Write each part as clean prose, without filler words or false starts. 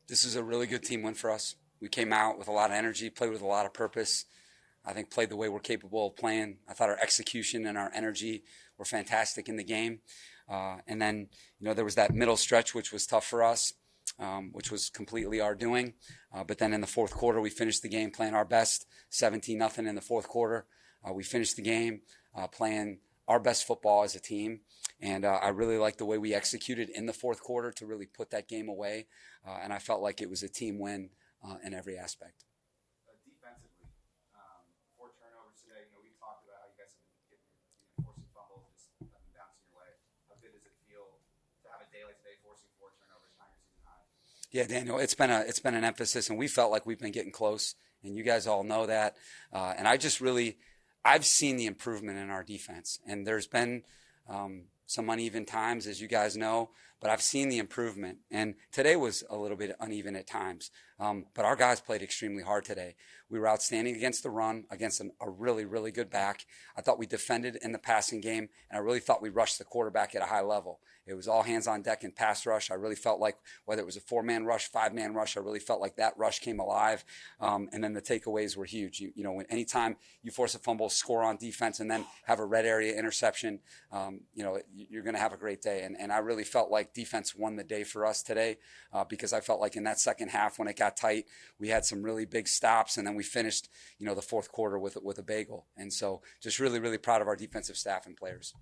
This is a really good team win for us. We came out with a lot of energy, played with a lot of purpose. I think played the way we're capable of playing. I thought our execution and our energy were fantastic in the game. And then, there was that middle stretch, which was tough for us, which was completely our doing. But then in the fourth quarter, we finished the game playing our best, 17-0 in the fourth quarter. We finished the game playing our best football as a team. And I really liked the way we executed in the fourth quarter to really put that game away. And I felt like it was a team win in every aspect. Defensively, 4 turnovers today. We've talked about how you guys have been forcing fumbles, just have been bouncing your way. How good does it feel to have a day like today, forcing 4 turnovers, tying your season high? Yeah, Daniel, it's been an emphasis, and we felt like we've been getting close, and you guys all know that. And I've seen the improvement in our defense, and there's been some uneven times, as you guys know, but I've seen the improvement. And today was a little bit uneven at times, but our guys played extremely hard today. We were outstanding against the run, against a really, really good back. I thought we defended in the passing game, and I really thought we rushed the quarterback at a high level. It was all hands on deck in pass rush. I really felt like whether it was a 4-man rush, 5-man rush, I really felt like that rush came alive. And then the takeaways were huge. When anytime you force a fumble, score on defense, and then have a red area interception, you're going to have a great day. And I really felt like defense won the day for us today because I felt like in that second half when it got tight, we had some really big stops, and then we finished, the fourth quarter with a bagel. And so just really, really proud of our defensive staff and players.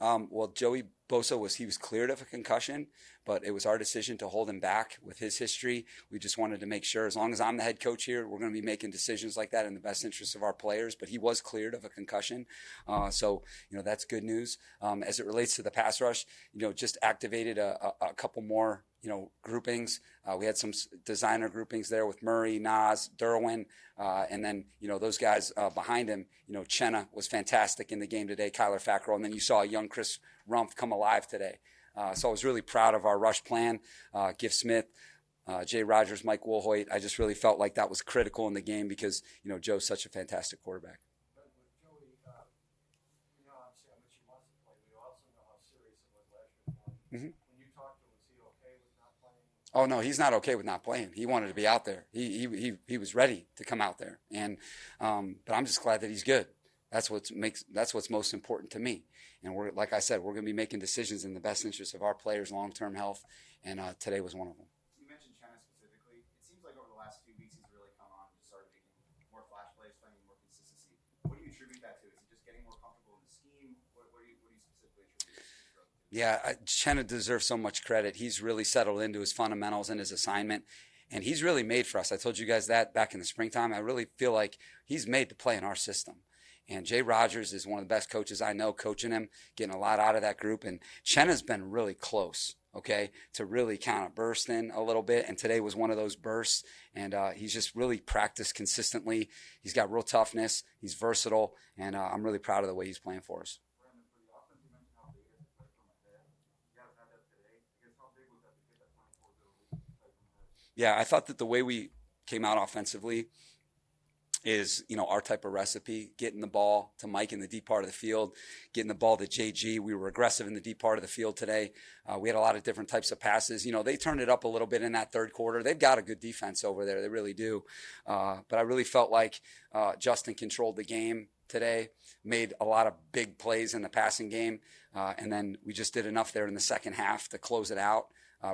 Well, Joey Bosa was cleared of a concussion, but it was our decision to hold him back with his history. We just wanted to make sure, as long as I'm the head coach here, we're going to be making decisions like that in the best interest of our players. But he was cleared of a concussion, so that's good news. As it relates to the pass rush, just activated a couple more groupings. We had some designer groupings there with Murray, Nas, Derwin, and then those guys behind him. Chenna was fantastic in the game today, Kyler Fackrell, and then you saw young Chris Rumpf come alive today. So I was really proud of our rush plan. Giff Smith, Jay Rogers, Mike Woolhoit. I just really felt like that was critical in the game because Joe's such a fantastic quarterback. But with Joey, we know obviously how much he wants to play. We also know how serious it was last year for him. Mm-hmm. When you talked to him, was he okay with not playing? Oh no, he's not okay with not playing. He wanted to be out there. He was ready to come out there, and but I'm just glad that he's good. That's what's most important to me. And like I said, we're going to be making decisions in the best interest of our players' long-term health, and today was one of them. You mentioned Chenna specifically. It seems like over the last few weeks he's really come on and just started making more flash plays, playing more consistency. What do you attribute that to? Is he just getting more comfortable in the scheme? What do you specifically attribute his growth to? Yeah, Chenna deserves so much credit. He's really settled into his fundamentals and his assignment. And he's really made for us. I told you guys that back in the springtime. I really feel like he's made to play in our system. And Jay Rogers is one of the best coaches I know, coaching him, getting a lot out of that group. And Chenna's been really close, to really kind of burst in a little bit. And today was one of those bursts. And he's just really practiced consistently. He's got real toughness. He's versatile. And I'm really proud of the way he's playing for us. Brandon, for the offense, you mentioned how big it is to play from ahead. You guys had that today. I guess how big was that to get that 24-0 lead to play from ahead? Yeah, I thought that the way we came out offensively is, our type of recipe, getting the ball to Mike in the deep part of the field, getting the ball to JG. We were aggressive in the deep part of the field today. We had a lot of different types of passes. They turned it up a little bit in that third quarter. They've got a good defense over there. They really do. But I really felt like Justin controlled the game today, made a lot of big plays in the passing game. And then we just did enough there in the second half to close it out.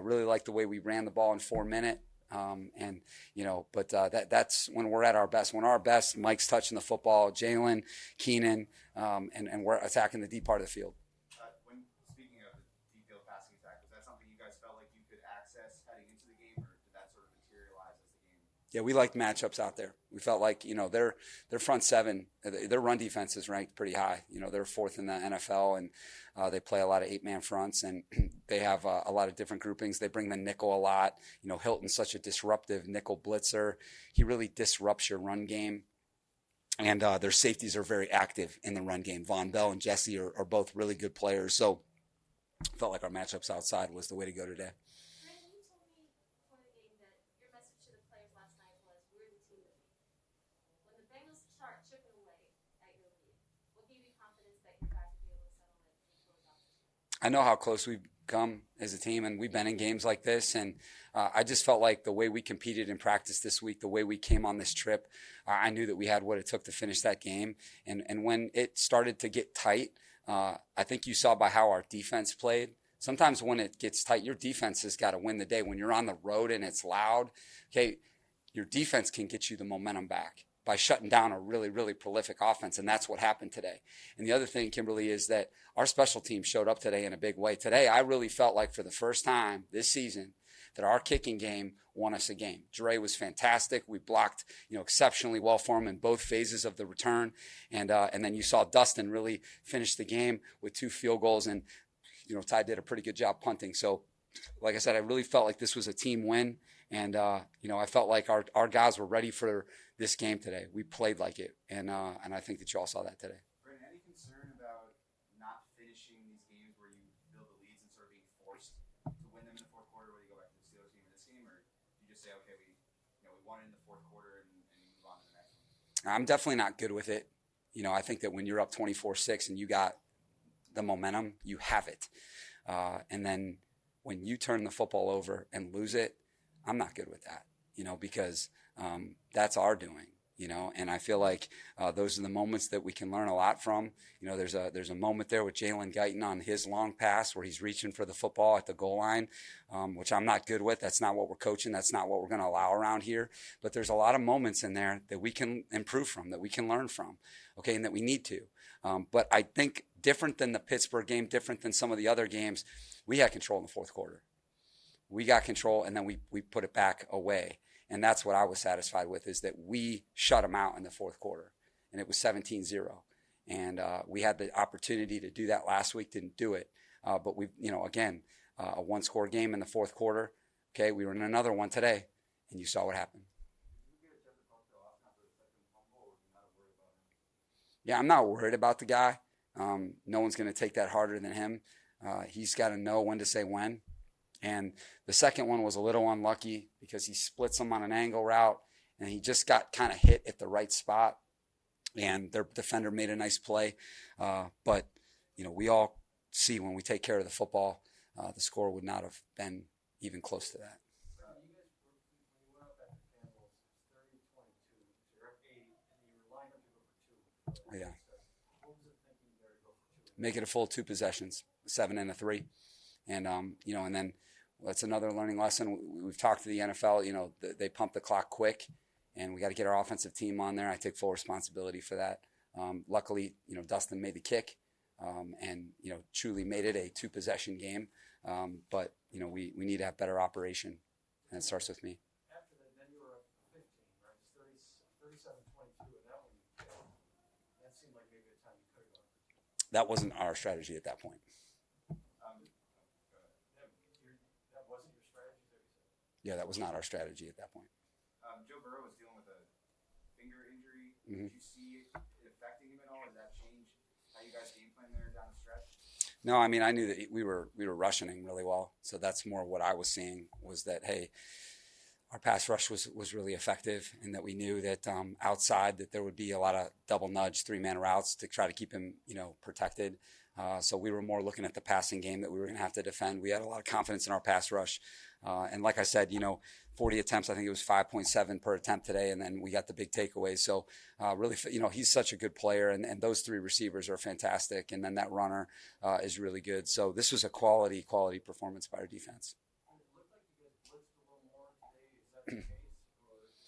Really liked the way we ran the ball in 4 minutes. But that's when we're at our best. When our best, Mike's touching the football, Jalen, Keenan, and we're attacking the deep part of the field. Speaking of the deep field passing attack, was that something you guys felt like you could access heading into the game, or did that sort of materialize as the game? Yeah, we liked matchups out there. We felt like, their front seven, their run defense is ranked pretty high. They're fourth in the NFL, and they play a lot of 8-man fronts, and they have a lot of different groupings. They bring the nickel a lot. Hilton's such a disruptive nickel blitzer. He really disrupts your run game. And their safeties are very active in the run game. Von Bell and Jesse are both really good players. So I felt like our matchups outside was the way to go today. Brandon, you told me before the game that your message to the players last night was, we're the team to beat. When the Bengals start chipping away at your lead, what gave you confidence that you guys would be able to settle it and close out this game? I know how close we've come as a team, and we've been in games like this. And I just felt like the way we competed in practice this week, the way we came on this trip, I knew that we had what it took to finish that game. And when it started to get tight, I think you saw by how our defense played. Sometimes when it gets tight, your defense has got to win the day. When you're on the road and it's loud, okay, your defense can get you the momentum back by shutting down a really, really prolific offense. And that's what happened today. And the other thing, Kimberly, is that our special team showed up today in a big way. Today, I really felt like for the first time this season that our kicking game won us a game. Dre was fantastic. We blocked, exceptionally well for him in both phases of the return. And then you saw Dustin really finish the game with 2 field goals. And, Ty did a pretty good job punting. So, like I said, I really felt like this was a team win. And, I felt like our guys were ready for this game today. We played like it. And I think that you all saw that today. Brandon, any concern about not finishing these games where you build the leads and sort of being forced to win them in the fourth quarter, whether you go back to the Steelers game or this game, or you just say, okay, we won it in the fourth quarter and move on to the next one? I'm definitely not good with it. I think that when you're up 24-6 and you got the momentum, you have it. And then when you turn the football over and lose it, I'm not good with that, because that's our doing, and I feel like those are the moments that we can learn a lot from. There's a moment there with Jalen Guyton on his long pass where he's reaching for the football at the goal line, which I'm not good with. That's not what we're coaching. That's not what we're going to allow around here. But there's a lot of moments in there that we can improve from, that we can learn from, okay, and that we need to. But I think different than the Pittsburgh game, different than some of the other games, we had control in the fourth quarter. We got control, and then we put it back away. And that's what I was satisfied with, is that we shut them out in the fourth quarter. And it was 17-0. And we had the opportunity to do that last week, didn't do it. But we, again, a one-score game in the fourth quarter. Okay, we were in another one today, and you saw what happened. Yeah, I'm not worried about the guy. No one's going to take that harder than him. He's got to know when to say when. And the second one was a little unlucky because he splits him on an angle route, and he just got kind of hit at the right spot. And their defender made a nice play. But, we all see when we take care of the football, the score would not have been even close to that. You guys, when you went up at the Bengals, it was 30-22. You're up 8, and you were lined up to go for 2. Yeah. What was the thinking there to go for 2? Make it a full 2 possessions, 7 and a 3. And, and then that's another learning lesson. We've talked to the NFL, they pump the clock quick, and we got to get our offensive team on there. I take full responsibility for that. Luckily, Dustin made the kick, and, truly made it a 2-possession game. But, we need to have better operation, and it starts with me. After that, then you were up 15, right? It's 37-22, and that one you killed. That seemed like maybe a time you could have gone. That wasn't our strategy at that point. Yeah, that was not our strategy at that point. Joe Burrow was dealing with a finger injury. Mm-hmm. Did you see it affecting him at all? Did that change how you guys game plan there down the stretch? No, I mean, I knew that we were rushing him really well. So that's more what I was seeing, was that, hey, our pass rush was really effective, and that we knew that outside that there would be a lot of double nudge 3-man routes to try to keep him, protected. So we were more looking at the passing game that we were going to have to defend. We had a lot of confidence in our pass rush. And like I said, 40 attempts, I think it was 5.7 per attempt today. And then we got the big takeaways. So really, he's such a good player. And those 3 receivers are fantastic. And then that runner is really good. So this was a quality performance by our defense. It looked like you guys blitzed a little more today. Is that the case?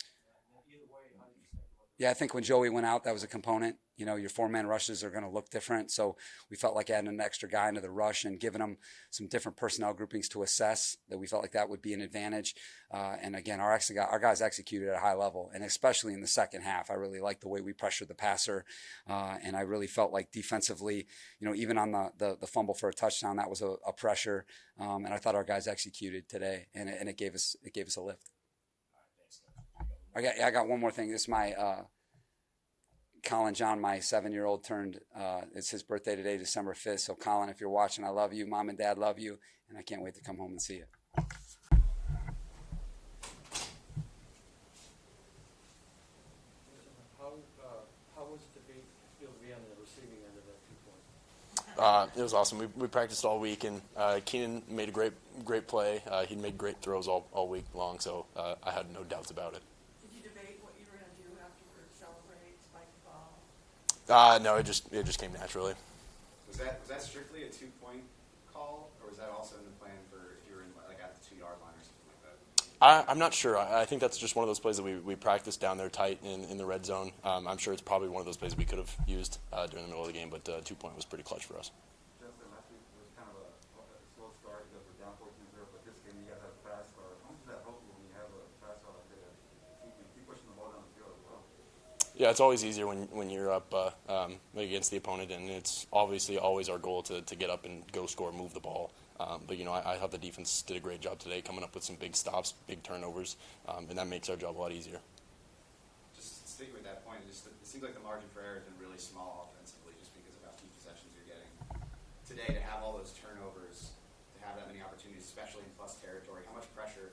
Or either way, how do you think about that? Yeah, I think when Joey went out, that was a component. Your 4-man rushes are going to look different. So we felt like adding an extra guy into the rush and giving them some different personnel groupings to assess, that we felt like that would be an advantage. And again, our guys executed at a high level, and especially in the second half. I really liked the way we pressured the passer. And I really felt like defensively, even on the fumble for a touchdown, that was a pressure. And I thought our guys executed today, and it gave us a lift. I got one more thing. This is my Colin John, my 7-year-old, it's his birthday today, December 5th. So Colin, if you're watching, I love you. Mom and Dad love you, and I can't wait to come home and see you. How was it to feel to be on the receiving end of that 2 points? It was awesome. We practiced all week, and Keenan made a great play. He made great throws all week long, so I had no doubts about it. Did you debate what you were going to do afterwards? Celebrate, spike the ball? No, it just came naturally. Was that strictly a 2-point call, or was that also in the plan for if you were in like at the 2-yard line or something like that? I'm not sure. I think that's just one of those plays that we practiced down there tight in the red zone. I'm sure it's probably one of those plays we could have used during the middle of the game, but 2-point was pretty clutch for us. Justin, last week was kind of a slow start. You guys were down 14-0, but this game you guys have a fast start. How much does that help you when you have a fast start like that? Keep pushing the ball down the field as well. Yeah, it's always easier when you're up against the opponent, and it's obviously always our goal to get up and go score, move the ball. But, I thought the defense did a great job today coming up with some big stops, big turnovers, and that makes our job a lot easier. Just sticking with that point, it seems like the margin for error has been really small offensively just because of how few possessions you're getting. Today, to have all those turnovers, to have that many opportunities, especially in plus territory, how much pressure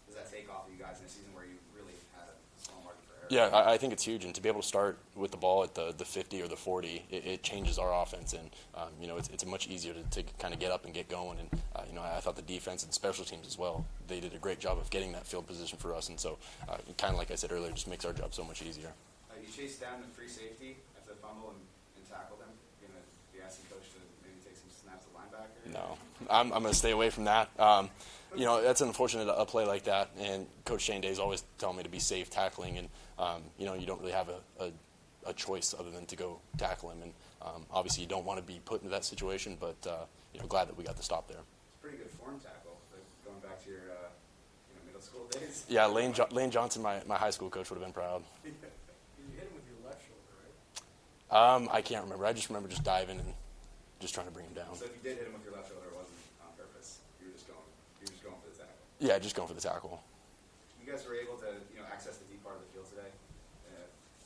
does that take off of you guys in a season where you really had a small margin for error? Yeah, I think it's huge, and to be able to start with the ball at the 50 or the 40, it changes our offense, and it's much easier to kind of get up and get going. And I thought the defense and special teams as well, they did a great job of getting that field position for us, and so kind of like I said earlier, just makes our job so much easier. You chased down the free safety after the fumble and tackled him. You asking coach to maybe take some snaps at linebacker? No, I'm going to stay away from that. That's unfortunate, a play like that, and Coach Shane Day's always telling me to be safe tackling, and you don't really have a choice other than to go tackle him, and obviously you don't want to be put into that situation, but glad that we got the stop there. It's a pretty good form tackle, going back to your middle school days. Yeah, Lane Johnson, my high school coach, would have been proud. You hit him with your left shoulder, right? I can't remember. I just remember just diving and just trying to bring him down. So if you did hit him with your left shoulder, it wasn't on purpose. You were just going for the tackle. Yeah, just going for the tackle. You guys were able to access the deep part of the field today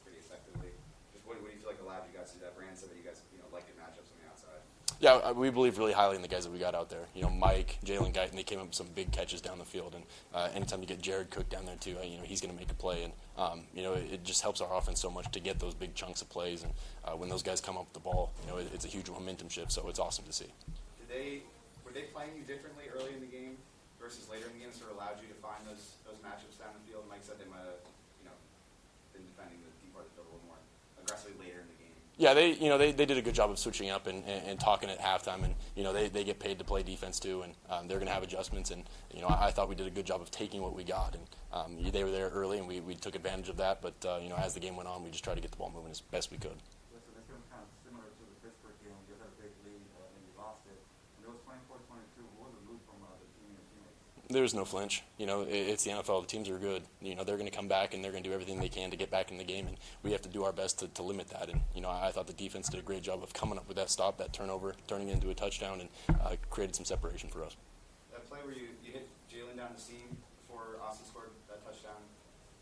pretty effectively. Just what do you feel like allowed you guys to do that? Brandon said that you guys like your matchups on the outside. Yeah, we believe really highly in the guys that we got out there. Mike, Jalen Guyton, they came up with some big catches down the field, and anytime you get Jared Cook down there too, he's going to make a play, and it just helps our offense so much to get those big chunks of plays, and when those guys come up with the ball, it's a huge momentum shift, so it's awesome to see. Were they playing you differently early in the game versus later in the game, sort of allowed you to find those matchups down the field? Mike said they might have been defending the deep part of the field a little more aggressively later in the game. Yeah, they did a good job of switching up and talking at halftime, and they get paid to play defense too, and they're going to have adjustments, and I thought we did a good job of taking what we got, and they were there early, and we took advantage of that, but as the game went on, we just tried to get the ball moving as best we could. Listen, it's been kind of similar to the Pittsburgh game. You guys had a big lead and you lost it. When it was 24-22, what was the mood from the team and your teammates? There was no flinch. It's the NFL. The teams are good. They're going to come back and they're going to do everything they can to get back in the game, and we have to do our best to limit that. And I thought the defense did a great job of coming up with that stop, that turnover, turning it into a touchdown, and created some separation for us. That play where you hit Jalen down the seam before Austin scored that touchdown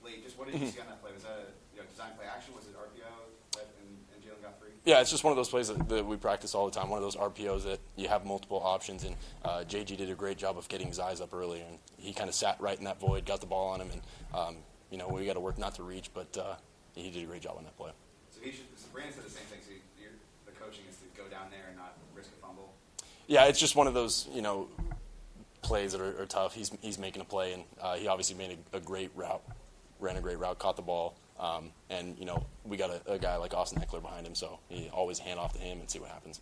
late. Just what did you see on that play? Was that a design play action? Was it RPO and Jalen got free? Yeah, it's just one of those plays that we practice all the time, one of those RPOs that you have multiple options, and JG did a great job of getting his eyes up earlier, and he kind of sat right in that void, got the ball on him, and we got to work not to reach, but he did a great job on that play. So Brandon said the same thing, so the coaching is to go down there and not risk a fumble? Yeah, it's just one of those, plays that are tough. He's making a play, and he obviously made a great route, ran a great route, caught the ball, and we got a guy like Austin Eckler behind him, so he always hand off to him and see what happens.